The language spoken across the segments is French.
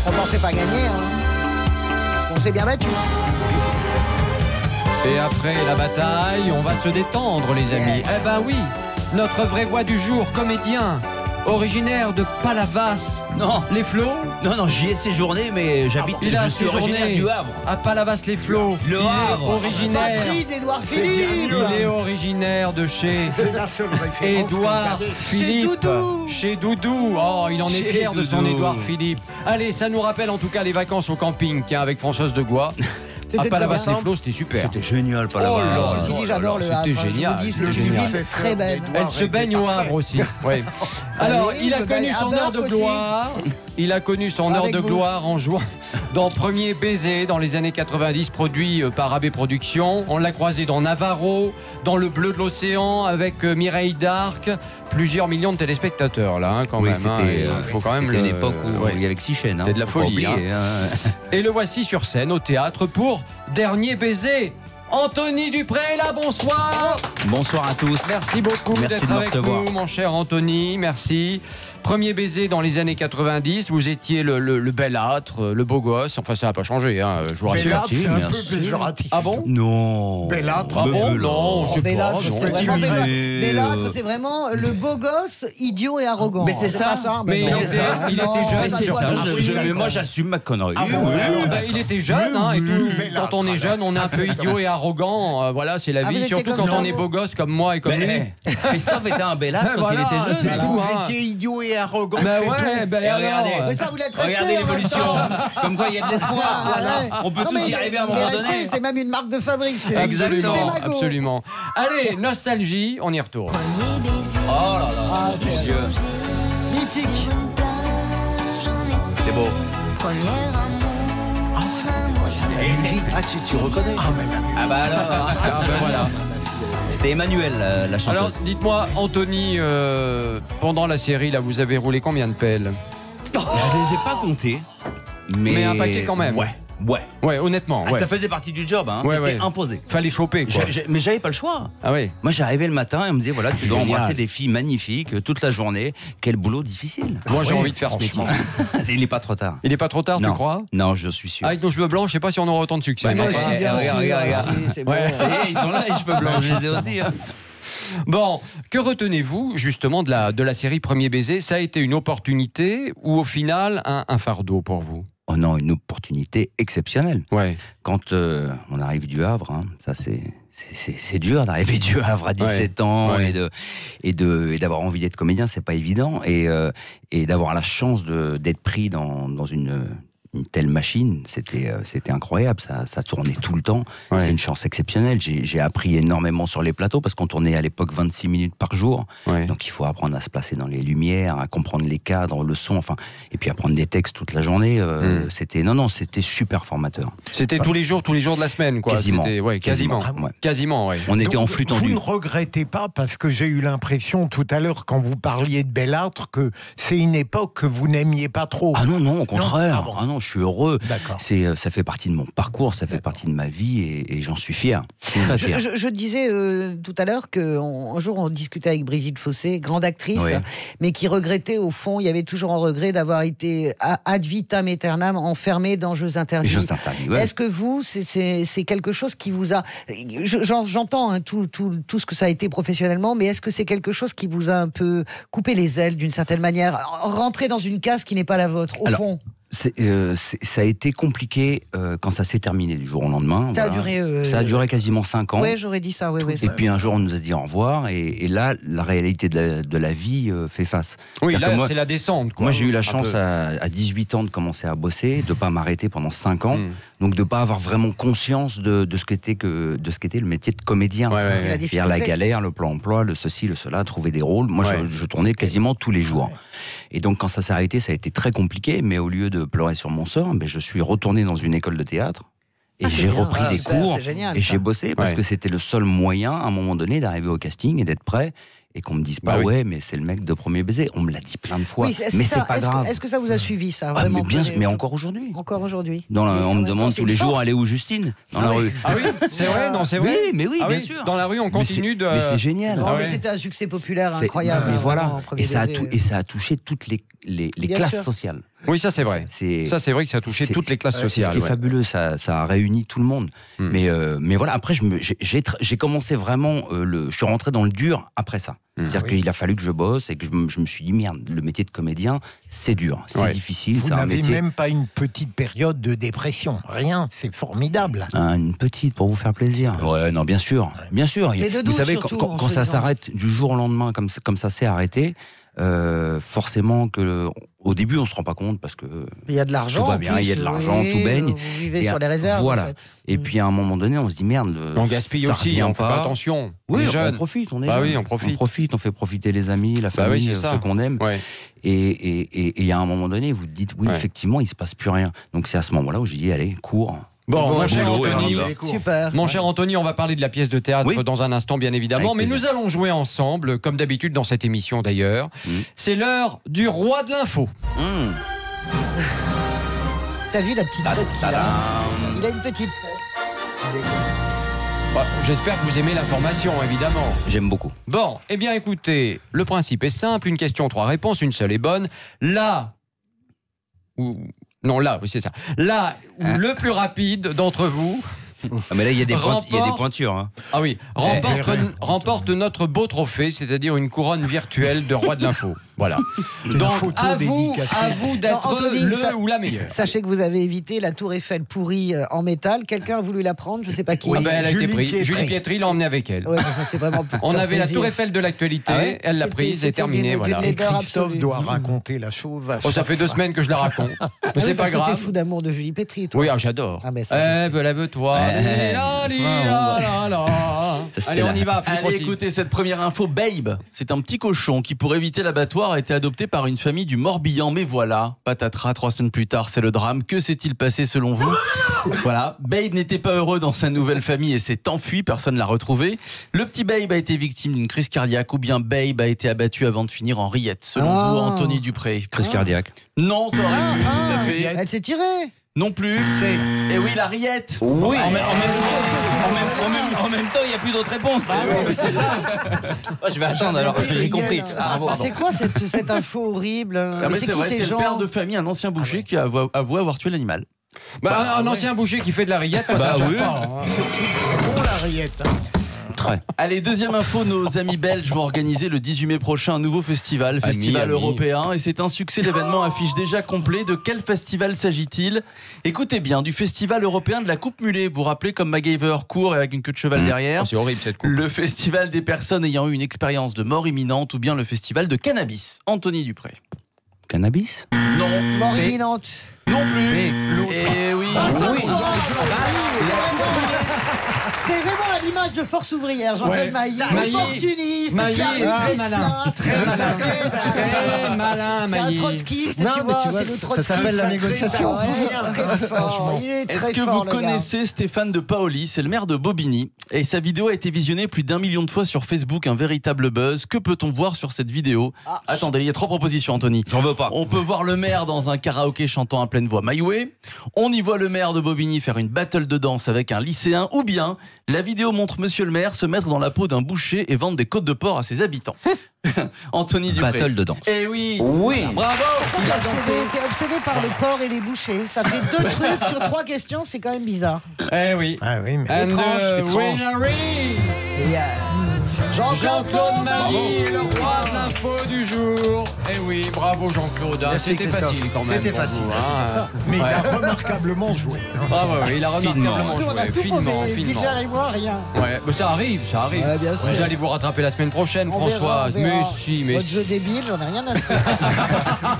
On pensait pas gagner. Hein. On s'est bien battu. Et après la bataille, on va se détendre, les amis. Yes. Eh ben oui, notre vraie voix du jour, comédien, originaire de Palavas. Non, Les Flots. non, j'y ai séjourné, mais j'habite. Il a je suis originaire séjourné du Havre. à Palavas-les-Flots. Le Il est Havre. originaire. Patrie d'Édouard C'est bien Philippe. mieux. Il est originaire de chez C'est la seule référence. Édouard que vous Philippe. Doudou. Chez Doudou. Oh, il en est Chez fier de son Doudou. Édouard Philippe. Allez, ça nous rappelle en tout cas les vacances au camping, tiens, avec Françoise de Gois. À C'était très bien. Palavas-les-Flots, c'était super. C'était génial, pas Oh là là-bas. là. Ceci dit, j'adore le Havre. C'était Je vous génial, dis, c'est c'était une génial. ville très belle. Elle se baigne au Havre aussi. Ouais. Alors, oui, il a je connu baigne à son heure de Burke aussi. gloire. Il a connu son heure Avec de vous. gloire en jouant dans Premier Baiser dans les années 90, produit par AB Productions. On l'a croisé dans Navarro, dans Le Bleu de l'Océan avec Mireille d'Arc. Plusieurs millions de téléspectateurs là, hein, quand Oui, même. c'était hein, et, faut quand même c'était le- une époque où ouais. il y avait que 6 chaînes. C'était de la faut pas folie, oublier, hein. Et le voici sur scène au théâtre pour Dernier Baiser. Anthony Dupré, là, bonsoir. Bonsoir à tous. Merci beaucoup Merci d'être de me avec recevoir. nous, mon cher Anthony. Merci. Premier baiser dans les années 90, vous étiez le belâtre, le beau gosse. Enfin, ça n'a pas changé, hein, je vous rassure. Bellâtre, c'est un merci. peu péjoratif. Ah bon? Non. Bellâtre. Ah bon? Mais Non, je sais pas. Bellâtre, non. c'est vraiment Petit bébé, Bellâtre, c'est vraiment le beau gosse, idiot et arrogant. Mais c'est pas ça. Mais non, il c'est était- ça. il était Non, jeune, Mais ça c'est doit ça, être oui, chiant. mais moi j'assume ma connerie. Ah bon, Oui, oui. alors, Ben, il était jeune, hein, et tout. Bellâtre, Quand on est alors. jeune, on est un peu idiot et arrogant. Voilà, c'est la Ah, vie. vous étiez Surtout comme quand ça, on est vous beau gosse comme moi et comme lui. Mais Christophe était un bellâtre quand Voilà, il était c'est jeune. tout, Vous hein. étiez idiot et arrogant. Ben c'est ouais, tout. ben Et alors. regardez. Mais ça, vous l'êtes resté. Regardez en même l'évolution. temps. Comme quoi il y a de l'espoir. Ah, ouais. On peut Non, tous mais y arriver à un il est moment resté, donné. C'est même une marque de fabrique chez lui. Absolument, C'est Mago. absolument. Allez, nostalgie, on y retourne. Premier baiser, Oh là là. Ah, Mon c'est Dieu. mythique. sur une plage en été. C'est beau. Premier amour, amour. Ah, tu reconnais. Ah bah alors. Ah ben voilà. C'était Emmanuel, la chanteuse. Alors, dites-moi, Anthony, pendant la série, là, vous avez roulé combien de pelles? Je les ai pas comptés. Mais un paquet quand même. Ouais. Ouais, honnêtement, Ah, ouais. ça faisait partie du job, hein. Ouais, C'était ouais. imposé. Fallait choper, quoi. Mais j'avais pas le choix. Ah oui. Moi, j'arrivais le matin et on me disait voilà, tu dois Génial. embrasser des filles magnifiques toute la journée. Quel boulot difficile. Moi, j'ai Ouais, envie de faire ce métier. franchement. Il n'est pas trop tard. Il est pas trop tard, non. tu crois? Non, je suis sûr. Avec nos cheveux blancs, je sais pas si on aura autant de succès. Ouais, mais moi enfin, aussi, bien regarde, sûr. regarde. aussi, c'est bon. Ouais. Ça y est, ils sont là, les cheveux blancs, je les ai aussi. Hein. Bon, que retenez-vous justement de la série Premier Baiser? Ça a été une opportunité ou au final un fardeau pour vous? Oh non, une opportunité exceptionnelle. Ouais. Quand on arrive du Havre, hein, ça c'est dur d'arriver du Havre à 17 ans ouais. et d'avoir envie d'être comédien, c'est pas évident. Et d'avoir la chance d'être pris dans une telle machine, c'était incroyable, ça tournait tout le temps. Ouais. C'est une chance exceptionnelle. J'ai appris énormément sur les plateaux parce qu'on tournait à l'époque 26 minutes par jour. Ouais. Donc il faut apprendre à se placer dans les lumières, à comprendre les cadres, le son, enfin, et puis apprendre des textes toute la journée. C'était super formateur. C'était tous les jours de la semaine, quoi. Quasiment. C'était- ouais, quasiment. Ouais. Quasiment, ouais. On était Donc, en flux tendu. Vous ne regrettez pas, parce que j'ai eu l'impression tout à l'heure, quand vous parliez de Bellâtre, que c'est une époque que vous n'aimiez pas trop. Ah non, au contraire. Ah bon. Ah non, je suis heureux. D'accord. Ça fait partie de mon parcours, ça fait partie de ma vie et j'en suis fier. Très fier. Je disais tout à l'heure qu'un jour on discutait avec Brigitte Fossé, grande actrice, Oui. mais qui regrettait au fond, il y avait toujours un regret d'avoir été ad vitam aeternam enfermée dans Jeux interdits. Jeux interdits, ouais. Est-ce que vous, c'est quelque chose qui vous a... J'entends hein, tout ce que ça a été professionnellement, mais est-ce que c'est quelque chose qui vous a un peu coupé les ailes d'une certaine manière, rentrer dans une case qui n'est pas la vôtre, au Alors, fond? Ça a été compliqué quand ça s'est terminé du jour au lendemain. Ça a voilà. duré... Ça a duré quasiment 5 ans. Oui, j'aurais dit ça, oui. Et puis un jour, on nous a dit au revoir. Et là, la réalité de la vie fait face. Oui, C'est-à-dire là, que moi, c'est la descente, quoi. moi, j'ai eu la Un chance peu. à 18 ans de commencer à bosser, de ne pas m'arrêter pendant 5 ans. Donc de ne pas avoir vraiment conscience de ce qu'était le métier de comédien. Ouais, ouais, La ouais. Faire la difficulté. galère, le plan emploi, le ceci, le cela, trouver des rôles. Moi, Ouais. je tournais quasiment tous les jours. Et donc, quand ça s'est arrêté, ça a été très compliqué. Mais au lieu de pleurer sur mon sort, je suis retourné dans une école de théâtre. Et Ah, c'est j'ai bien. repris Ah, des super, cours. c'est génial, Et ça. j'ai bossé parce Ouais. que c'était le seul moyen, à un moment donné, d'arriver au casting et d'être prêt. Et qu'on me dise pas, Bah oui. ouais, mais c'est le mec de Premier Baiser. On me l'a dit plein de fois. Oui, mais ça. c'est pas grave. Est-ce que ça vous a suivi, ça, Ah, vraiment mais encore aujourd'hui. Encore aujourd'hui. On Mais en me même demande temps, c'est tous les une jours, force. aller où Justine dans la oui. rue. Ah oui, c'est vrai, non, c'est vrai. Oui, mais oui, Ah bien sûr. Dans la rue, on continue de... Mais c'est génial. Non, Ah mais ouais. c'était un succès populaire C'est- incroyable. Mais hein, voilà. vraiment, Premier Et ça, Baiser. et ça a touché toutes les Bien classes sûr. sociales. Oui, ça c'est vrai. Ça c'est vrai que ça a touché toutes les classes C'est sociales. ce qui est fabuleux, ça a réuni tout le monde. Mais voilà, après, j'ai commencé vraiment, je suis rentré dans le dur après ça. C'est-à-dire qu'il a fallu que je bosse et que je me suis dit, merde, le métier de comédien, c'est dur, c'est difficile. Vous n'avez même pas une petite période de dépression, rien, c'est formidable. Une petite, pour vous faire plaisir. Ouais, non, bien sûr, bien sûr. Mais de doute, vous savez, surtout, quand ça s'arrête du jour au lendemain, comme ça s'est arrêté, forcément que au début on se rend pas compte parce que il y a de l'argent, tout va bien, il y a de l'argent, tout baigne. Vous vivez sur les réserves. Voilà. En fait. Et puis à un moment donné, on se dit merde. On gaspille ça aussi, on fait pas attention. Oui, on est jeune. on profite, on est bah jeune. oui, on profite. On fait profiter les amis, la famille, ceux qu'on aime. Ouais. Et à un moment donné, vous dites oui, effectivement, il se passe plus rien. Donc c'est à ce moment-là où j'ai dit allez, cours. Bon, mon cher boulot, Anthony, super. Mon cher Anthony, on va parler de la pièce de théâtre dans un instant, bien évidemment. Mais nous allons jouer ensemble, comme d'habitude dans cette émission d'ailleurs. C'est l'heure du roi de l'info. T'as vu la petite tête qu'il a? Il a une petite tête. Bah, j'espère que vous aimez l'information, évidemment. J'aime beaucoup. Bon, eh bien écoutez, le principe est simple, une question, 3 réponses, une seule est bonne. Là où... Non, là, oui, c'est ça. Là où le plus rapide d'entre vous... Ah, mais là, il y a des pointures. Hein. Ah oui, remporte notre beau trophée, c'est-à-dire une couronne virtuelle de roi de l'info. Voilà. Donc, à vous d'être le ou la meilleure. Sachez que vous avez évité la tour Eiffel pourrie en métal. Quelqu'un a voulu la prendre, je ne sais pas qui. Oui, elle a été prise. Julie Pietri l'a emmenée avec elle. Ouais, ça, c'est vraiment on avait la tour Eiffel de l'actualité, elle l'a prise et terminée. Voilà. Et Christophe doit raconter la chose. Ça fait 2 semaines que je la raconte. Mais c'est pas grave. Tu es fou d'amour de Julie Pietri, toi. Oui, j'adore. Lève-toi. Allez, on y va. Allez, écoutez cette première info. Babe, c'est un petit cochon qui, pour éviter l'abattoir, a été adopté par une famille du Morbihan. Mais voilà, patatras, 3 semaines plus tard, c'est le drame. Que s'est-il passé selon vous? Voilà, Babe n'était pas heureux dans sa nouvelle famille et s'est enfui, personne ne l'a retrouvé. Le petit Babe a été victime d'une crise cardiaque ou bien Babe a été abattu avant de finir en rillette. Selon vous, Anthony Dupré. Crise cardiaque. Non, ça aurait pu, tout à fait. Elle s'est tirée. Non plus. Et oui, la rillette. Oui. En même temps, il n'y a plus d'autres réponses. C'est ça. Je vais attendre alors, j'ai compris. C'est quoi cette info horrible? Mais c'est vrai, c'est le père de famille, un ancien boucher qui a avoué avoir tué l'animal. Un ancien boucher qui fait de la rillette, ça ne gêne pas. C'est bon la rillette. Allez, deuxième info, nos amis belges vont organiser le 18 mai prochain un nouveau festival européen, et c'est un succès. L'événement affiche déjà complet. De quel festival s'agit-il? Écoutez bien, du festival européen de la coupe mulet. Vous vous rappelez, comme MacGyver court et avec une queue de cheval derrière. C'est horrible cette coupe. Le festival des personnes ayant eu une expérience de mort imminente, ou bien le festival de cannabis. Anthony Dupré. Cannabis? Non. Mort imminente. Non plus. Et oui. C'est vraiment à l'image de Force ouvrière, Jean-Claude Mailly. Opportuniste, très malin. Très malin, c'est un Mailly. trotskiste, Non, tu mais vois. tu vois, c'est le ça trotskiste. s'appelle la négociation. Franchement, il est très Est-ce que fort, vous le gars. connaissez Stéphane de Paoli? C'est le maire de Bobigny. Et sa vidéo a été visionnée plus d'1 million de fois sur Facebook, un véritable buzz. Que peut-on voir sur cette vidéo? Attendez, il y a 3 propositions, Anthony. J'en veux pas. On peut voir le maire dans un karaoké chantant à pleine voix My Way. On y voit le maire de Bobigny faire une battle de danse avec un lycéen. Ou bien, la vidéo montre monsieur le maire se mettre dans la peau d'un boucher et vendre des côtes de porc à ses habitants. Anthony Dupré. Battle de danse. Eh oui. Bravo. T'es obsédé par le porc et les bouchers. Ça fait 2 trucs sur 3 questions, c'est quand même bizarre. Eh oui. Ah oui, mais... And Étrange. winner is Jean-Claude Mailly. Mailly, le roi de l'info du jour. Eh oui, bravo Jean-Claude. Merci, C'était Christophe. facile quand même. C'était pour facile. vous, hein. Mais il a remarquablement joué. Ah ouais, il a remarquablement Nous, on a joué. tout Finement. Gilbert et moi, rien. Ouais, mais ça arrive. Ouais, bien sûr. Vous allez vous rattraper la semaine prochaine, On verra, Françoise. on verra. Mais si, mais Votre si. jeu débile, j'en ai rien à faire.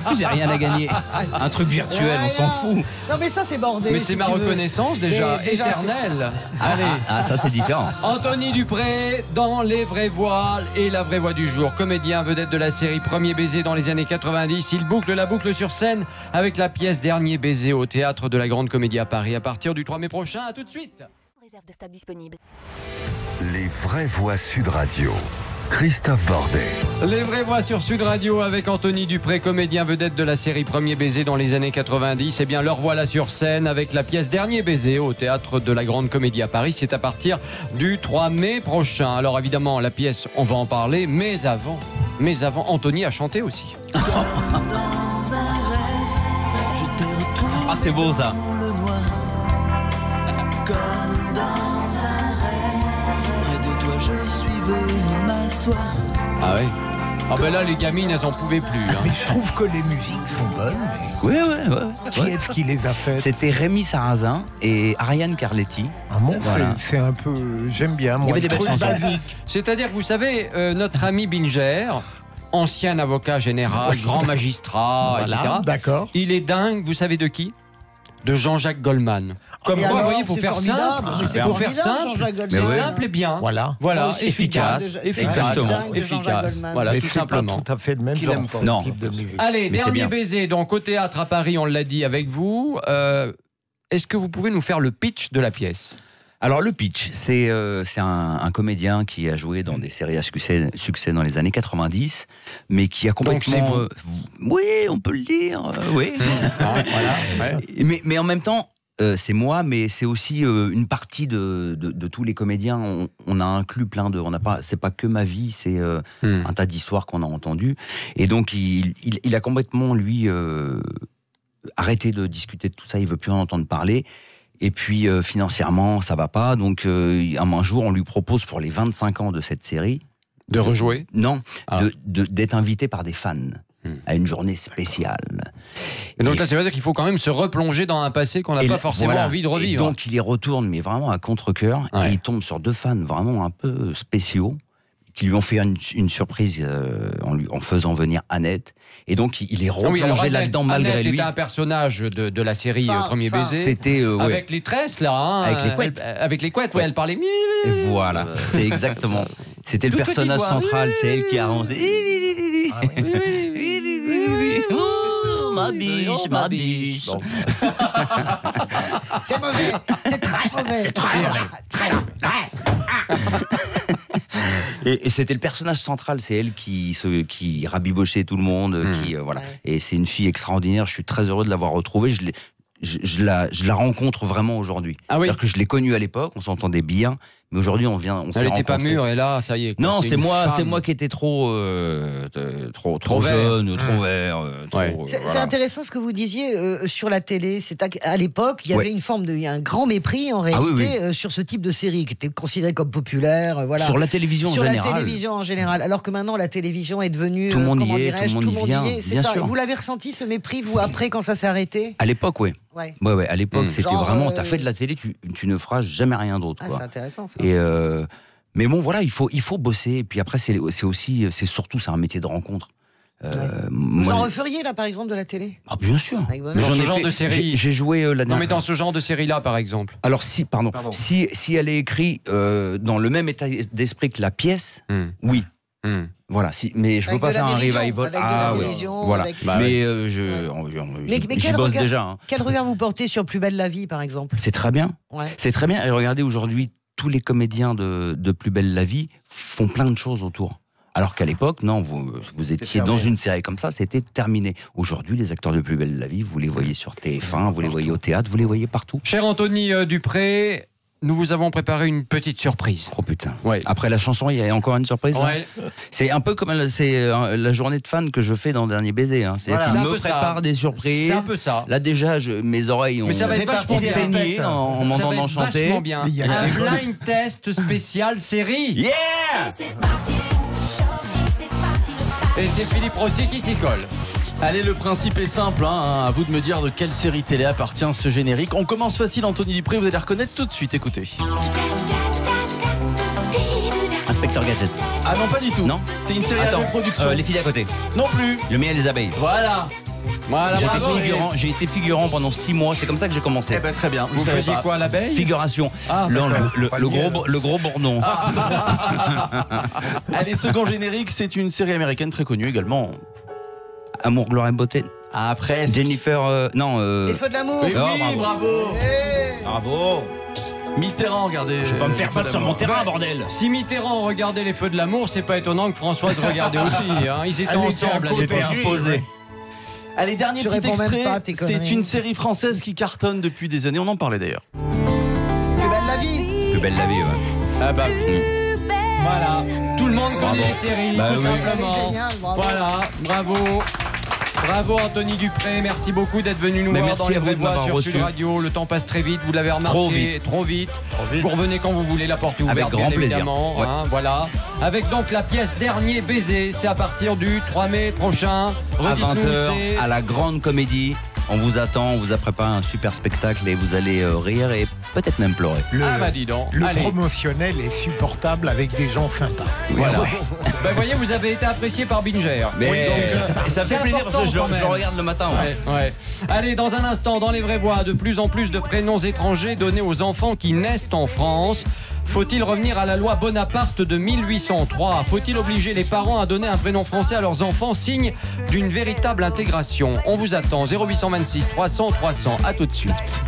Vous n'avez rien à gagner. Un truc virtuel, on s'en fout. Non, mais ça, c'est bordé. Mais si c'est ma tu veux. reconnaissance déjà, Mais déjà, éternelle. Allez. Ah, ça c'est différent. Anthony Dupré dans Les Vraies Voix et la vraie voix du jour. Comédien vedette de la série Premier baiser dans les années 90. Il boucle la boucle sur scène avec la pièce Dernier baiser au théâtre de la Grande Comédie à Paris à partir du 3 mai prochain. À tout de suite. Réserve de stock disponible. Les vraies voix Sud Radio. Christophe Bordet. Les Vraies Voix sur Sud Radio avec Anthony Dupré, comédien vedette de la série Premier baiser dans les années 90. Eh bien, leur voilà sur scène avec la pièce Dernier baiser au théâtre de la Grande Comédie à Paris. C'est à partir du 3 mai prochain. Alors évidemment, la pièce, on va en parler, mais avant, Anthony a chanté aussi. Dans un rêve Ah, c'est beau ça. le noir, comme dans un rêve. Près de toi, je suis venu m'asseoir. Ah oui. Ah ben là, les gamines, elles en pouvaient plus. Hein. Mais je trouve que les musiques sont bonnes. Oui, ouais. Qui est-ce qui les a faites? C'était Rémi Sarrazin et Ariane Carletti. Ah bon, Voilà. c'est un peu... J'aime bien, moi. Il y avait des le belles truc chansons. basique. C'est-à-dire que vous savez, notre ami Binger, ancien avocat général, grand magistrat, Voilà, etc. d'accord. Il est dingue, vous savez de qui? De Jean-Jacques Goldman. Comme Et quoi, vous alors, voyez, il faut c'est faire formidable. simple. Mais Il c'est faut faire formidable, simple. Jean-Jacques Goldman. C'est Mais ouais. simple et bien. Voilà. Voilà, Moi aussi, efficace. c'est Exactement. dingue de Jean-Jacques Efficace. Goldman. Voilà, Mais tout c'est pas simplement. tout à fait le même Qu'il genre aime pas. Non. type de musique. Allez, Mais c'est dernier bien. baiser. Donc, au théâtre à Paris, on l'a dit avec vous. Est-ce que vous pouvez nous faire le pitch de la pièce? Alors le pitch, c'est un comédien qui a joué dans des séries à succès dans les années 90, mais qui a complètement... Donc oui, on peut le dire, oui. Voilà. Ouais. Mais en même temps, c'est moi, mais c'est aussi une partie de tous les comédiens. On a inclus plein de... C'est pas que ma vie, c'est un tas d'histoires qu'on a entendues. Et donc il a complètement, lui, arrêté de discuter de tout ça, il veut plus en entendre parler. Et puis financièrement, ça va pas. Donc un jour, on lui propose pour les 25 ans de cette série De rejouer? non, Ah. d'être invité par des fans à une journée spéciale. Et donc Et- là, ça veut dire qu'il faut quand même se replonger dans un passé qu'on n'a Et pas là, forcément voilà. envie de Et revivre. donc il y retourne, mais vraiment à contre-cœur. Ouais. Et il tombe sur deux fans vraiment un peu spéciaux qui lui ont fait une surprise en faisant venir Annette. Et donc il est Ah oui, alors replongé là-dedans malgré Annette lui. était un personnage de la série Phare, Premier phare. Baiser. C'était ouais. Avec les tresses, là. Hein, Avec les couettes. Avec les couettes, ouais, elle parlait. Et voilà, c'est exactement. C'était le Toute personnage petite voix. central, c'est elle qui a arrangé. Oh, ma biche, ma biche. Bon. C'est mauvais, c'est très mauvais. Très Et c'était le personnage central, c'est elle qui rabibochait tout le monde, qui voilà. Ouais. Et c'est une fille extraordinaire. Je suis très heureux de l'avoir retrouvée. Je la rencontre vraiment aujourd'hui. Ah oui. C'est-à-dire que je l'ai connue à l'époque, on s'entendait bien, mais aujourd'hui on s'est Elle n'était pas rencontrés. mûre et là, ça y est. quoi. Non, c'est une moi femme. qui étais trop Trop vert. jeune, trop vert. Ouais. C'est voilà. intéressant ce que vous disiez sur la télé. C'est à l'époque, il y avait Ouais. une forme de, il y a un grand mépris en réalité Ah oui, sur ce type de série qui était considéré comme populaire. Voilà. Sur la télévision Sur en la général. télévision en général, alors que maintenant la télévision est devenue, Tout le monde y comment est, dirais-je, tout le monde y vient, C'est bien ça. sûr. Et vous l'avez ressenti ce mépris vous après quand ça s'est arrêté? À l'époque, oui. Ouais. Ouais, à l'époque, Mm. c'était Genre, vraiment. T'as fait de la télé, tu ne feras jamais rien d'autre. Ah, quoi. c'est intéressant ça. Et mais bon, voilà, il faut bosser. Et puis après, c'est surtout, c'est un métier de rencontre. Vous Moi, en referiez là par exemple de la télé? ah, bien sûr. Avec bonheur. Mais Dans j'en ce ai genre fait- de série. J'ai joué la Non, dernière. mais dans ce genre de série-là, par exemple. Alors Pardon. si elle est écrite dans le même état d'esprit que la pièce, oui. Voilà. Mais je peux Avec pas de la faire un dérision, revival. avec de la ouais. dérision, Voilà. avec- Bah, mais Mais j'y quel bosse regard- déjà. Hein. Quel regard vous portez sur Plus belle la vie par exemple? C'est très bien. Ouais. C'est très bien. Et regardez, aujourd'hui, tous les comédiens de Plus belle la vie font plein de choses autour. Alors qu'à l'époque, non, vous étiez dans une série comme ça, c'était terminé. Aujourd'hui, les acteurs de Plus belle la vie, vous les voyez sur TF1, vous les voyez au théâtre, vous les voyez partout. Cher Anthony Dupré, nous vous avons préparé une petite surprise. Oh putain. Ouais. Après la chanson, il y a encore une surprise là Ouais. C'est un peu comme la journée de fans que je fais dans Dernier Baiser. Hein. C'est Voilà. qu'ils C'est un me peu ça. préparent des surprises. C'est un peu ça. Là déjà, mes oreilles ont, Mais ça va être vachement bien. saigné en Ça m'entendant va être chanter. vachement bien. Il y a Un des- blind test spécial série. Yeah. Et c'est Philippe Rossi qui s'y colle. Allez, le principe est simple, hein. À vous de me dire de quelle série télé appartient ce générique. On commence facile, Anthony Dupré, vous allez reconnaître tout de suite, écoutez. Inspecteur Gadget. Ah non, pas du tout. Non. C'est une série Attends, de production. les filles d'à côté. Non plus. Le miel et les abeilles. Voilà. Voilà, bravo. J'ai été figurant pendant 6 mois. C'est comme ça que j'ai commencé. Eh ben très bien. Vous savez faisiez pas. quoi, l'abeille? Figuration. Le gros bourdon. Allez, second générique, c'est une série américaine très connue également. Amour, gloire et beauté. Après, Jennifer. Les feux de l'amour. oui, bravo. bravo. Bravo. Mitterrand, regardez. Je vais pas me faire Les Feux battre sur d'amour. mon terrain, bordel. Si Mitterrand regardait les feux de l'amour, c'est pas étonnant que Françoise regardait aussi. Hein. Ils étaient Elle était ensemble. à côté C'était de lui, imposé. ouais. Allez, dernier Je petit réponds même extrait. pas à tes C'est conneries. une série française qui cartonne depuis des années. On en parlait d'ailleurs. Plus belle la vie. Plus belle la vie, ouais. Ah bah, voilà. Tout le monde connaît Bravo. les séries, Bah tout oui. Elle est simplement. géniale, bravo. Voilà, bravo. Bravo Anthony Dupré, merci beaucoup d'être venu nous Mais voir merci dans les à vous vraies de voix m'avoir sur reçu. Sud Radio. Le temps passe très vite, vous l'avez remarqué. Trop vite. Vous revenez quand vous voulez, la porte est ouverte. Avec grand bien plaisir. évidemment, Ouais. hein, voilà. Avec donc la pièce Dernier baiser, c'est à partir du 3 mai prochain. À Redites-nous, 20h, c'est- à la Grande Comédie. On vous attend, on vous a préparé un super spectacle et vous allez rire et peut-être même pleurer. Ah bah dis donc. Le Allez. promotionnel est supportable avec des gens sympas. Voilà. Ben voyez, vous avez été apprécié par Binger. Mais Oui, donc, ça c'est fait plaisir parce que important je quand le même. regarde le matin. Ouais. Ouais. Allez, dans un instant, dans les vraies voix, de plus en plus de prénoms étrangers donnés aux enfants qui naissent en France. Faut-il revenir à la loi Bonaparte de 1803 ? Faut-il obliger les parents à donner un prénom français à leurs enfants, signe d'une véritable intégration ? On vous attend, 0826 300 300. À tout de suite.